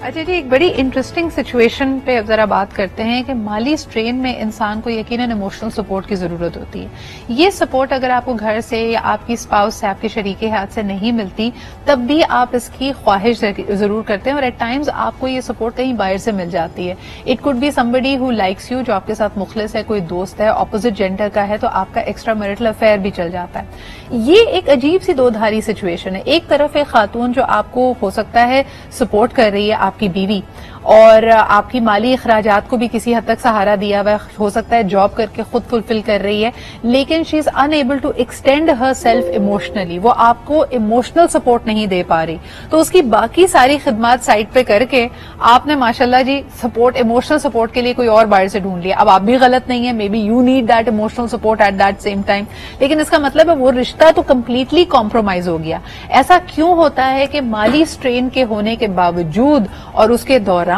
अच्छा जी, एक बड़ी इंटरेस्टिंग सिचुएशन पे अब जरा बात करते हैं कि माली स्ट्रेन में इंसान को यकीनन इमोशनल सपोर्ट की जरूरत होती है। ये सपोर्ट अगर आपको घर से या आपकी स्पाउस से, आपके शरीके हाथ से नहीं मिलती, तब भी आप इसकी ख्वाहिश जरूर करते हैं और एट टाइम्स आपको ये सपोर्ट कहीं बाहर से मिल जाती है। It could be somebody who likes you, जो आपके साथ मुखलिस है, कोई दोस्त है, ऑपोजिट जेंडर का है, तो आपका एक्स्ट्रा मैरिटल अफेयर भी चल जाता है। ये एक अजीब सी दो धारी सिचुएशन है। एक तरफ एक खातून जो आपको हो सकता है सपोर्ट कर रही है, आपकी बीवी, और आपकी माली अखराजात को भी किसी हद तक सहारा दिया हुआ हो सकता है, जॉब करके खुद फुलफिल कर रही है, लेकिन she is unable to extend herself emotionally. वो आपको इमोशनल सपोर्ट नहीं दे पा रही, तो उसकी बाकी सारी खिदमात साइड पे करके आपने माशाल्लाह जी सपोर्ट, इमोशनल सपोर्ट के लिए कोई और बाहर से ढूंढ लिया। अब आप भी गलत नहीं है, may be you need that emotional support at that same time, लेकिन इसका मतलब है वो रिश्ता तो कंप्लीटली कॉम्प्रोमाइज हो गया। ऐसा क्यों होता है कि माली स्ट्रेन के होने के बावजूद और उसके दौरान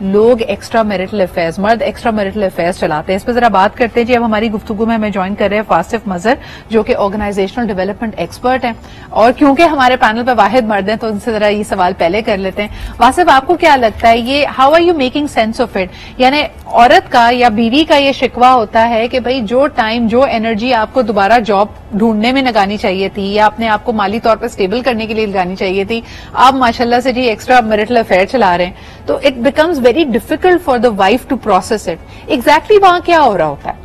लोग एक्स्ट्रा मैरिटल अफेयर्स, मर्द एक्स्ट्रा मैरिटल अफेयर्स चलाते हैं? इस पर जरा बात करते हैं जी। अब हमारी गुफ्तगू में हमें ज्वाइन कर रहे हैं वासिफ मजहर, जो कि ऑर्गेनाइजेशनल डेवलपमेंट एक्सपर्ट हैं, और क्योंकि हमारे पैनल पर वाहिद मर्द हैं तो उनसे जरा ये सवाल पहले कर लेते हैं। वासिफ, आपको क्या लगता है, ये how are you making sense of it? यानी औरत का या बीवी का ये शिकवा होता है कि भाई जो टाइम, जो एनर्जी आपको दोबारा जॉब ढूंढने में लगानी चाहिए थी या अपने आप को माली तौर पर स्टेबल करने के लिए लगानी चाहिए थी, आप माशाल्लाह से जी एक्स्ट्रा मैरिटल अफेयर चला रहे हैं, तो it becomes very difficult for the wife to process it. Exactly वहां क्या हो रहा होता है?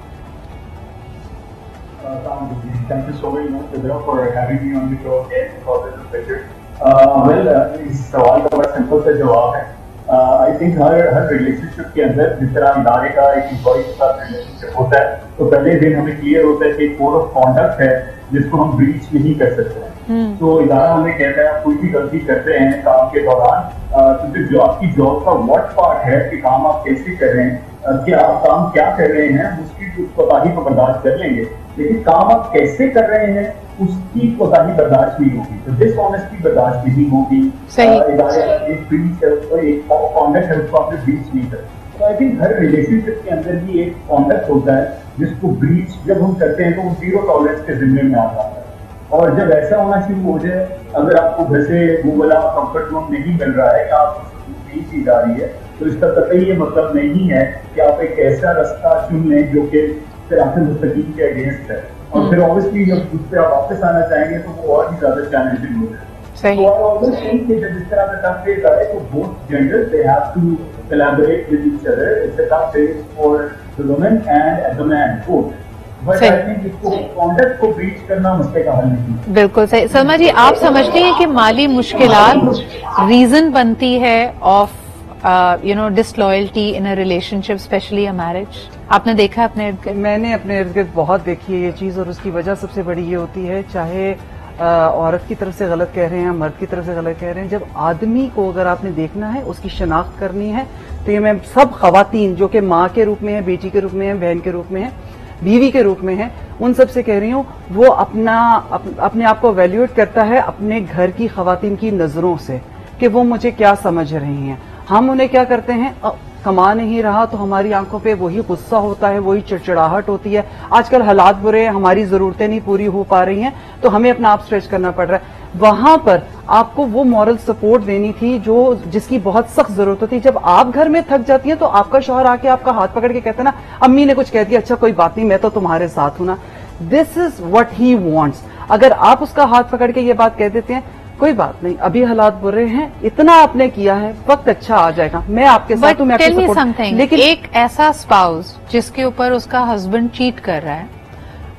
Thank you so very much for having me on the show again. It's always a pleasure. इस सवाल का बड़ा सिंपल सा जवाब है। आई थिंक हर रिलेशनशिप के अंदर जिस तरह इदारे का एक एम्प्लॉय के साथ रिलेशनशिप होता है, तो पहले दिन हमें क्लियर होता है कि कोड ऑफ कॉन्डक्ट है जिसको हम ब्रीच नहीं कर सकते हैं। तो इदारा हमें कहता है आप कोई भी गलती करते हैं काम के दौरान, क्योंकि जो आपकी जॉब का व्हाट पार्ट है कि काम आप कैसे कर रहे हैं, कि आप काम क्या कर रहे हैं, उसकी कोताही को बर्दाश्त कर लेंगे, लेकिन काम आप कैसे कर रहे हैं उसकी कोताही बर्दाश्त नहीं होगी। तो डिसऑनेस्टी बर्दाश्त नहीं होगी, इदारे का एक ब्रीच है, एक कॉन्डक्ट है, उसको आपने ब्रीच नहीं कर। तो आई थिंक हर रिलेशनशिप के अंदर भी एक कॉन्डक्ट होता है जिसको ब्रीच जब हम करते हैं तो वो जीरो टॉलरेंस के जिम्मे में आ जाता है। और जब ऐसा होना शुरू हो जाए, अगर आपको घर से वो वाला कंफर्ट जोन नहीं मिल रहा है, आप ब्रीच की जा रही है, तो इसका कतई ये मतलब नहीं है कि आप एक ऐसा रास्ता चुन लें जो कि फिर आपके मुस्तकीम के अगेंस्ट है, और फिर ऑब्वियसली जब उस पर आप वापस आना चाहेंगे तो वो और भी ज्यादा चैलेंजिंग हो जाएगा। So I always think that जिस तरह का टफ फेज आए तो both genders they have to collaborate with each other. It's a tough phase for the woman and the man both. But I think इसको conduct को breach करना मसले का हल नहीं। बिल्कुल सही। सलमा जी, आप समझते हैं कि माली मुश्किलात रीजन बनती है of disloyalty in a relationship, specially a marriage? आपने देखा अपने इर्द गिर्द? मैंने अपने इर्द गिर्द बहुत देखी है ये चीज, और उसकी वजह सबसे बड़ी ये होती है, चाहे औरत की तरफ से गलत कह रहे हैं, मर्द की तरफ से गलत कह रहे हैं, जब आदमी को अगर आपने देखना है, उसकी शनाख्त करनी है, तो ये मैं सब खवातीन जो कि माँ के रूप में है, बेटी के रूप में है, बहन के रूप में है, बीवी के रूप में है, उन सब से कह रही हूँ, वो अपने आप को वैल्यूएट करता है अपने घर की खवातीन की नजरों से कि वो मुझे क्या समझ रही हैं। हम उन्हें क्या करते हैं, कमा नहीं रहा तो हमारी आंखों पे वही गुस्सा होता है, वही चिड़चिड़ाहट होती है। आजकल हालात बुरे हैं, हमारी जरूरतें नहीं पूरी हो पा रही हैं, तो हमें अपना आप स्ट्रेच करना पड़ रहा है। वहां पर आपको वो मॉरल सपोर्ट देनी थी जिसकी बहुत सख्त जरूरत होती है। जब आप घर में थक जाती है तो आपका शौहर आके आपका हाथ पकड़ के कहता है ना, अम्मी ने कुछ कह दिया, अच्छा कोई बात नहीं, मैं तो तुम्हारे साथ हूं ना। This is what he wants. अगर आप उसका हाथ पकड़ के ये बात कह देते हैं, कोई बात नहीं, अभी हालात बुरे हैं, इतना आपने किया है, वक्त अच्छा आ जाएगा, मैं आपके साथ हूं, मैं आपकी सपोर्ट। लेकिन एक ऐसा स्पाउस जिसके ऊपर उसका हस्बैंड चीट कर रहा है,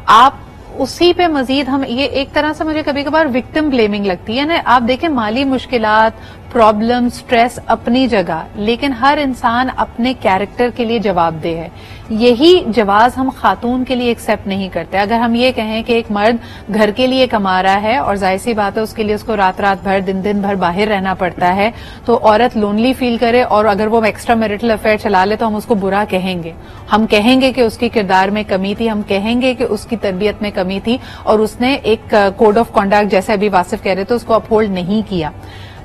आप उसी पे मजीद, हम ये एक तरह से मुझे कभी कभार विक्टिम ब्लेमिंग लगती है ना। आप देखें, माली मुश्किलात, प्रॉब्लम, स्ट्रेस अपनी जगह, लेकिन हर इंसान अपने कैरेक्टर के लिए जवाबदेह है। यही जवाब हम खातून के लिए एक्सेप्ट नहीं करते। अगर हम ये कहें कि एक मर्द घर के लिए कमा रहा है और जाहिर सी बात है उसके लिए उसको रात रात भर, दिन दिन भर बाहर रहना पड़ता है, तो औरत लोनली फील करे, और अगर वो एक्स्ट्रा मैरिटल अफेयर चला ले तो हम उसको बुरा कहेंगे। हम कहेंगे कि उसकी किरदार में कमी थी, हम कहेंगे कि उसकी तरबियत में कमी थी और उसने एक कोड ऑफ कॉन्डक्ट, जैसे अभी वासिफ कह रहे थे, उसको अपहोल्ड नहीं किया।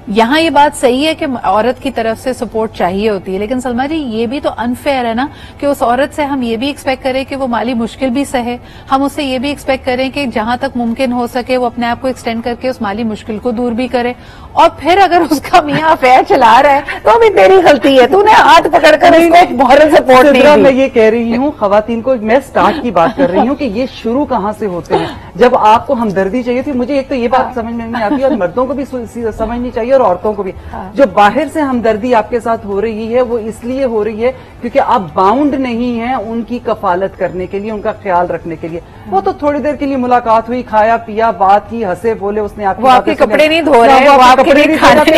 यहाँ ये बात सही है कि औरत की तरफ से सपोर्ट चाहिए होती है, लेकिन सलमा जी ये भी तो अनफेयर है ना कि उस औरत से हम ये भी एक्सपेक्ट करें कि वो माली मुश्किल भी सहे, हम उससे ये भी एक्सपेक्ट करें कि जहां तक मुमकिन हो सके वो अपने आप को एक्सटेंड करके उस माली मुश्किल को दूर भी करे, और फिर अगर उसका मियाँ अफेयर चला रहा है तो अभी तेरी गलती है, तूने हाथ पकड़कर उसको मॉरल सपोर्ट नहीं दी। मैं ये कह रही हूँ खवातीन को, मैं स्टार्ट की बात कर रही हूँ कि ये शुरू कहाँ से होते हैं। जब आपको हमदर्दी चाहिए थी, मुझे एक तो ये बात समझ में नहीं आती, और मर्दों को भी समझनी चाहिए और औरतों को भी। जो बाहर से हमदर्दी आपके साथ हो रही है वो इसलिए हो रही है क्योंकि आप बाउंड नहीं हैं उनकी कफालत करने के लिए, उनका ख्याल रखने के लिए। वो तो थोड़ी देर के लिए मुलाकात हुई, खाया पिया, बात की, हंसे बोले, उसने आपके कपड़े नहीं धो रहे, वो आपके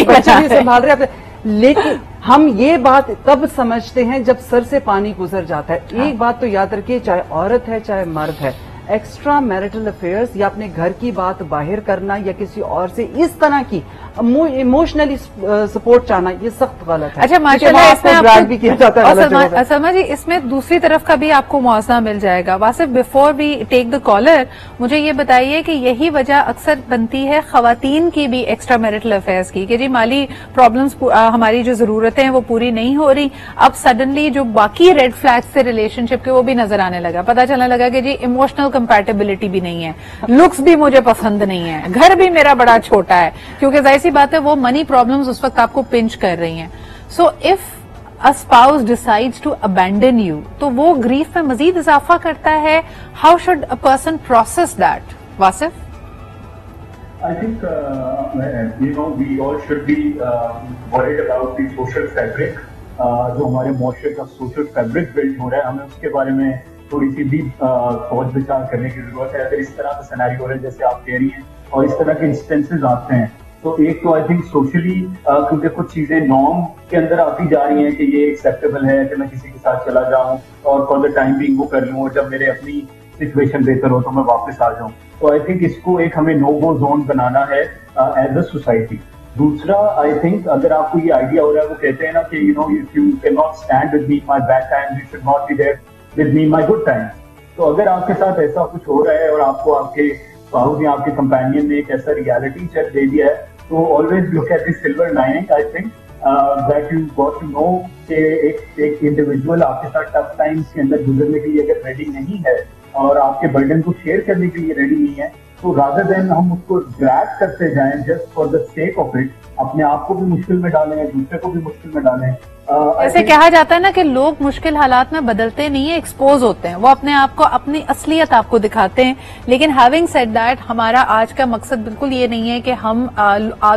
बच्चे नहीं संभाल रहे, लेकिन हम ये बात तब समझते हैं जब सर से पानी गुजर जाता है। एक बात तो याद रखिए, चाहे औरत है चाहे मर्द है, एक्स्ट्रा मैरिटल अफेयर्स या अपने घर की बात बाहर करना या किसी और से इस तरह की इमोशनली सपोर्ट चाहना, ये सख्त गलत है। अच्छा माशाल्लाह, इसमें ड्रैग भी किया जाता है। सलमा जी इसमें दूसरी तरफ का भी आपको मुआवजा मिल जाएगा। Wasif, before we take the caller, मुझे ये बताइए कि यही वजह अक्सर बनती है खवातीन की भी एक्स्ट्रा मैरिटल अफेयर्स की कि जी माली प्रॉब्लम्स, हमारी जो जरूरतें हैं वो पूरी नहीं हो रही, अब सडनली जो बाकी रेड फ्लैग्स थे रिलेशनशिप के वो भी नजर आने लगा, पता चलने लगा कि जी इमोशनल कंपैटिबिलिटी भी नहीं है, लुक्स भी मुझे पसंद नहीं है, घर भी मेरा बड़ा छोटा है, क्योंकि ऐसी बात है वो मनी प्रॉब्लम्स उस वक्त आपको पिंच कर रही हैं। So if a spouse decides to abandon you, तो वो ग्रीफ में मजीद इजाफा करता है। How should a person process that? Wasif, I think we all should be worried about the social fabric, जो हमारे मुआशरे का सोशल फैब्रिक बिल्ड हो रहा है, हमें उसके बारे में थोड़ी सी भी सोच विचार करने की जरूरत है। अगर इस तरह का सिनेरियो हो रहा है जैसे आप कह रही हैं और इस तरह के इंस्टेंसेस आते हैं, तो एक तो आई थिंक सोशली क्योंकि कुछ चीजें नॉर्म के अंदर आती जा रही हैं कि ये एक्सेप्टेबल है कि मैं किसी के साथ चला जाऊं और फॉर द टाइम बीइंग वो कर लूं, और जब मेरे अपनी सिचुएशन बेहतर हो तो मैं वापस आ जाऊं। तो आई थिंक इसको एक हमें नो गो जोन बनाना है एज अ सोसाइटी। दूसरा, आई थिंक अगर आपको ये आइडिया हो रहा है, वो कहते हैं ना कि if you can not stand with me my bad times, you should not be there with me my good times. तो अगर आपके साथ ऐसा कुछ हो रहा है और आपको आपके स्पाउस या आपके कंपेनियन ने एक ऐसा रियलिटी चेक दे दिया है, तो always look at the silver lining. I think that you got to know कि एक इंडिविजुअल आपके साथ टफ टाइम्स के अंदर गुजरने के लिए अगर रेडी नहीं है और आपके बर्डन को शेयर करने के लिए रेडी नहीं है, तो रादर देन हम उसको ड्रैग करते जाएं just for the sake of it, अपने आप को भी मुश्किल में डालें, दूसरे को भी मुश्किल में डालें। ऐसे कहा जाता है ना कि लोग मुश्किल हालात में बदलते नहीं है, एक्सपोज होते हैं, वो अपने आप को, अपनी असलियत आपको दिखाते हैं। लेकिन हैविंग सेड दैट, हमारा आज का मकसद बिल्कुल ये नहीं है कि हम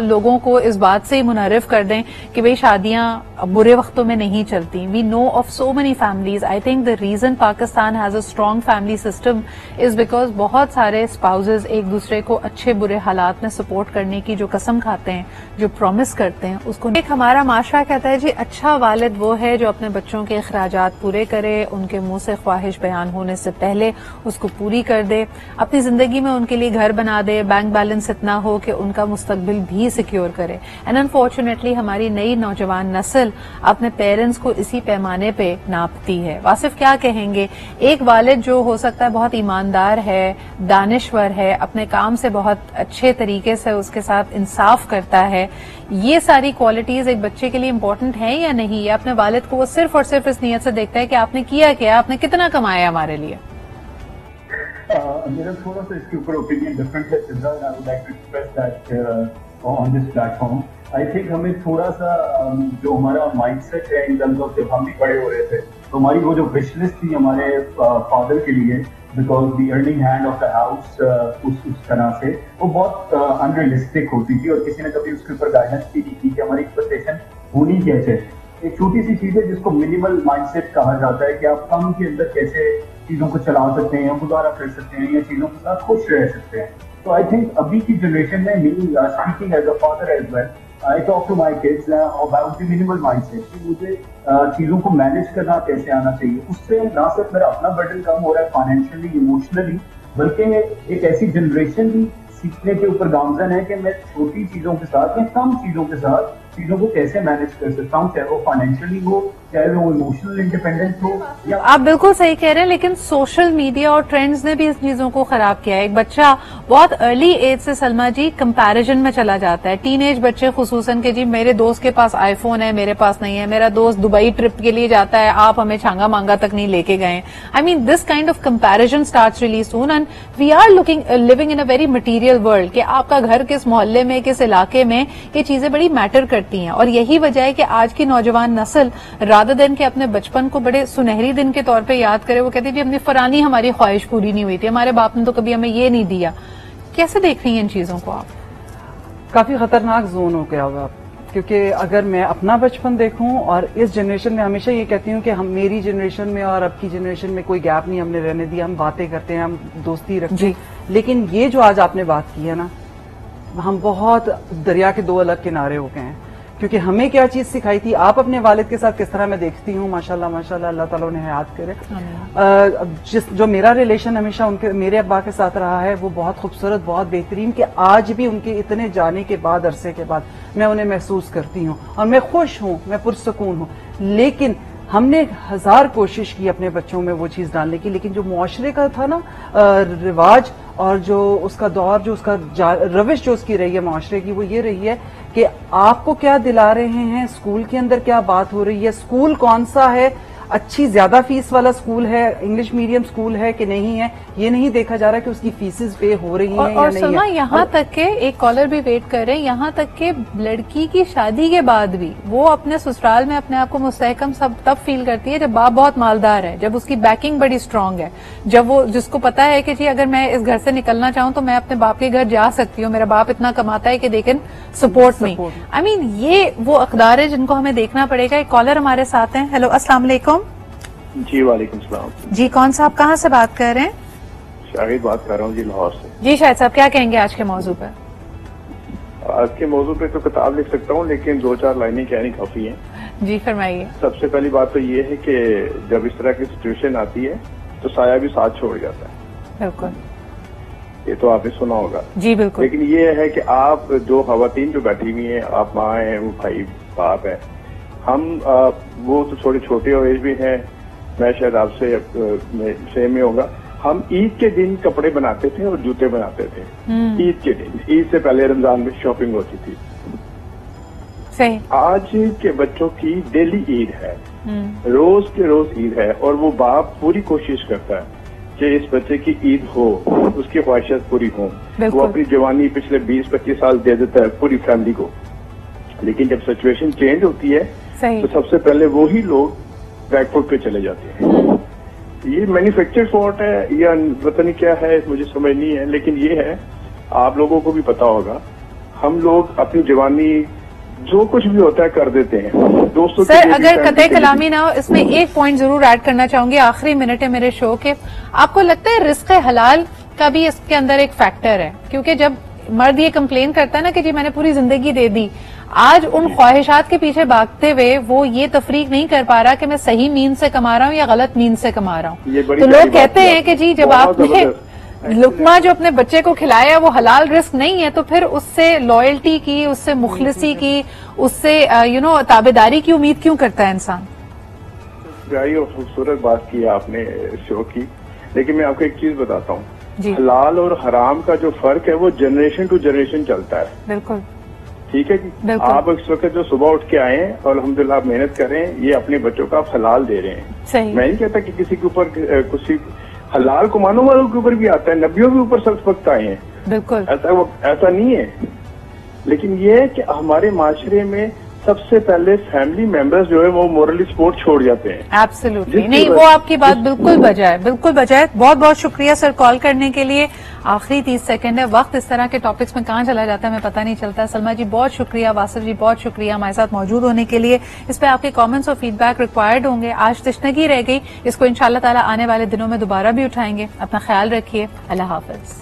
लोगों को इस बात से ही मुनरिफ कर दें कि भाई शादियां बुरे वक्तों में नहीं चलती। We know of so many families. I think the reason Pakistan has a strong family system is because बहुत सारे स्पाउसेज एक दूसरे को अच्छे बुरे हालात में सपोर्ट करने की जो कसम खाते हैं, जो प्रॉमिस करते हैं, उसको एक हमारा माशरा कहता है जी अच्छा वालिद वो है जो अपने बच्चों के अखराजात पूरे करे, उनके मुंह से ख्वाहिश बयान होने से पहले उसको पूरी कर दे, अपनी जिंदगी में उनके लिए घर बना दे, बैंक बैलेंस इतना हो कि उनका मुस्तकबिल भी सिक्योर करे। एंड अनफॉर्चुनेटली हमारी नई नौजवान नस्ल अपने पेरेंट्स को इसी पैमाने पे नापती है। वासिफ क्या कहेंगे? एक वालिद जो हो सकता है बहुत ईमानदार है, दानिश्वर है, अपने काम से बहुत अच्छे तरीके से उसके साथ इंसाफ करता है, ये सारी क्वालिटीज एक बच्चे के लिए इम्पोर्टेंट है या नहीं? या अपने वालिद को वो सिर्फ और सिर्फ इस नीयत से देखता है कि आपने किया क्या, आपने कितना कमाया हमारे लिए? मेरा थोड़ा सा इसके ऊपर ओपिनियन डिफरेंट है सिद्धा, I would like to express that on this platform. I think हमें थोड़ा सा जो हमारा माइंडसेट है इन टर्म्स ऑफ, जब हम भी बड़े हो रहे थे तो हमारी वो जो विश लिस्ट थी हमारे फादर के लिए, because the earning hand of the house, उस तरह से वो बहुत अनरियलिस्टिक होती थी और किसी ने कभी उसके ऊपर गाइडेंस भी नहीं की कि हमारी एक्सपेक्टेशन होनी कैसे। एक छोटी सी चीज है जिसको मिनिमल माइंडसेट कहा जाता है कि आप कम के अंदर कैसे चीजों को चला सकते हैं, गुजारा कर सकते हैं या चीजों के साथ खुश रह सकते हैं। तो आई थिंक अभी की जनरेशन में, me speaking as a father as well, I talk to my kids about the minimal mindset कि मुझे चीजों को मैनेज करना कैसे आना चाहिए। उससे ना सिर्फ मेरा अपना बर्डन कम हो रहा है फाइनेंशियली, इमोशनली, बल्कि एक ऐसी जनरेशन भी सीखने के ऊपर गामजन है कि मैं छोटी चीजों के साथ या कम चीजों के साथ चीजों को कैसे मैनेज कर सकता हूँ, चाहे वो फाइनेंशियली हो, चाहे वो इमोशनल इंडिपेंडेंस हो। या आप बिल्कुल सही कह रहे हैं, लेकिन सोशल मीडिया और ट्रेंड्स ने भी इस चीजों को खराब किया है। एक बच्चा बहुत अर्ली एज से सलमा जी कंपैरिजन में चला जाता है, टीनेज बच्चे खुसूसन के जी मेरे दोस्त के पास आईफोन है, मेरे पास नहीं है, मेरा दोस्त दुबई ट्रिप के लिए जाता है, आप हमें छांगा मांगा तक नहीं लेके गए। I mean this kind of comparison starts really soon and we are living in a very material world कि आपका घर किस मोहल्ले में, किस इलाके में, ये चीजें बड़ी मैटर करती हैं। और यही वजह है कि आज की नौजवान नस्ल रादर देन के अपने बचपन को बड़े सुनहरी दिन के तौर पे याद करे, वो कहती है जी अपनी फरानी हमारी ख्वाहिश पूरी नहीं हुई थी, हमारे बाप ने तो कभी हमें ये नहीं दिया। कैसे देख रही हैं इन चीजों को आप? काफी खतरनाक जोन हो गया होगा, क्योंकि अगर मैं अपना बचपन देखूं और इस जनरेशन में, हमेशा ये कहती हूँ कि हम, मेरी जनरेशन में और अब की जनरेशन में कोई गैप नहीं हमने रहने दिया। हम बातें करते हैं, हम दोस्ती रखते हैं, लेकिन ये जो आज आपने बात की है ना, हम बहुत दरिया के दो अलग किनारे हो गए हैं। क्योंकि हमें क्या चीज सिखाई थी, आप अपने वालिद के साथ किस तरह मैं देखती हूँ, माशाल्लाह माशाल्लाह, अल्लाह ताला उन्हें हयात करे। जो मेरा रिलेशन हमेशा उनके, मेरे अब्बा के साथ रहा है, वो बहुत खूबसूरत, बहुत बेहतरीन, कि आज भी उनके इतने जाने के बाद, अरसे के बाद मैं उन्हें महसूस करती हूँ और मैं खुश हूँ, मैं पुरसकून हूँ। लेकिन हमने 1000 कोशिश की अपने बच्चों में वो चीज डालने की, लेकिन जो मुआशरे का था ना रिवाज और जो उसका दौर, जो उसका रविश जो उसकी रही है मुआशरे की, वो ये रही है कि आपको क्या दिला रहे हैं, स्कूल के अंदर क्या बात हो रही है, स्कूल कौन सा है, अच्छी ज्यादा फीस वाला स्कूल है, इंग्लिश मीडियम स्कूल है कि नहीं है, ये नहीं देखा जा रहा कि उसकी फीसेस पे हो रही हैं या नहीं है। यहाँ तक के एक कॉलर भी वेट कर रहे हैं, यहाँ तक के लड़की की शादी के बाद भी वो अपने ससुराल में अपने आप को मुस्तहकम सब तब फील करती है जब बाप बहुत मालदार है, जब उसकी बैकिंग बड़ी स्ट्रांग है, जब वो, जिसको पता है कि जी अगर मैं इस घर से निकलना चाहूँ तो मैं अपने बाप के घर जा सकती हूँ, मेरा बाप इतना कमाता है कि they can support me. I mean ये वो अक़दार है जिनको हमें देखना पड़ेगा। एक कॉलर हमारे साथ हैं। हेलो, अस्सलाम वालेकुम। जी वालेकुम सलाम। जी, कौन सा, आप कहाँ से बात कर रहे हैं? शाहिद बात कर रहा हूँ जी, लाहौर से। जी शाहिद साहब, क्या कहेंगे आज के मौजू पर? आज के मौजू पे तो किताब लिख सकता हूँ, लेकिन 2-4 लाइनें कहनी काफी हैं। जी फरमाइए। सबसे पहली बात तो ये है कि जब इस तरह की सिचुएशन आती है तो साया भी साथ छोड़ जाता है। बिल्कुल, ये तो आपने सुना होगा। जी बिल्कुल। लेकिन ये है कि आप जो खवातीन जो बैठी हुई हैं, आप माँ हैं, वो भाई बाप है, हम वो तो थोड़े छोटे एज में हैं, मैं शायद आपसे सेम में होगा। हम ईद के दिन कपड़े बनाते थे और जूते बनाते थे। ईद के दिन, ईद से पहले रमजान में शॉपिंग होती थी। सही। आज के बच्चों की डेली ईद है, रोज के रोज ईद है, और वो बाप पूरी कोशिश करता है कि इस बच्चे की ईद हो, उसकी ख्वाहिशात पूरी हो। वो अपनी जवानी पिछले 20-25 साल दे देता है पूरी फैमिली को, लेकिन जब सिचुएशन चेंज होती है तो सबसे पहले वो ही लोग बैकफुट पे चले जाते हैं। ये मैन्युफैक्चर फॉल्ट है या पता नहीं क्या है, मुझे समझ नहीं है, लेकिन ये है, आप लोगों को भी पता होगा, हम लोग अपनी जवानी जो कुछ भी होता है कर देते हैं दोस्तों। सर अगर कतई कलामी ना हो, इसमें एक पॉइंट जरूर ऐड करना चाहूंगी, आखिरी मिनट है मेरे शो के। आपको लगता है रिस्क हलाल का भी इसके अंदर एक फैक्टर है? क्योंकि जब मर्द ये कंप्लेन करता है ना कि जी मैंने पूरी जिंदगी दे दी, आज उन ख्वाहिशात के पीछे भागते हुए वो ये तफरीक नहीं कर पा रहा कि मैं सही मीन से कमा रहा हूँ या गलत मीन से कमा रहा हूँ। तो लोग कहते हैं कि जी जब आपने लुकमा जो अपने बच्चे को खिलाया वो हलाल रिस्क नहीं है, तो फिर उससे लॉयल्टी की, उससे मुखलिसी की, उससे ताबेदारी की उम्मीद क्यों करता है इंसान? प्यारी और खूबसूरत बात की आपने शो की, लेकिन मैं आपको एक चीज बताता हूँ, हलाल और हराम का जो फर्क है वो जनरेशन टू जनरेशन चलता है। बिल्कुल ठीक है जी। आप इस वक्त जो सुबह उठ के आए हैं और अल्हम्दुलिल्लाह आप मेहनत कर रहे हैं, ये अपने बच्चों का आप हलाल दे रहे हैं। सही। मैं नहीं कहता कि किसी के ऊपर किसी हलाल को मानो वालों के ऊपर भी आता है, नबियों के ऊपर सख्त वक्त आए हैं। बिल्कुल ऐसा नहीं है, लेकिन ये है कि हमारे माशरे में सबसे पहले फैमिली मेंबर्स जो है वो मोरली सपोर्ट छोड़ जाते हैं। एब्सोल्युटली नहीं, वो आपकी बात बिल्कुल बजाय, बिल्कुल बजाय। बहुत बहुत शुक्रिया सर कॉल करने के लिए। आखिरी 30 सेकंड है, वक्त इस तरह के टॉपिक्स में कहाँ चला जाता है हमें पता नहीं चलता। सलमा जी बहुत शुक्रिया, वासिफ जी बहुत शुक्रिया हमारे साथ मौजूद होने के लिए। इस पर आपके कमेंट्स और फीडबैक रिक्वायर्ड होंगे। आज तशनगी रह गई, इसको इंशाल्लाह ताला आने वाले दिनों में दोबारा भी उठाएंगे। अपना ख्याल रखिए, अल्लाह हाफिज।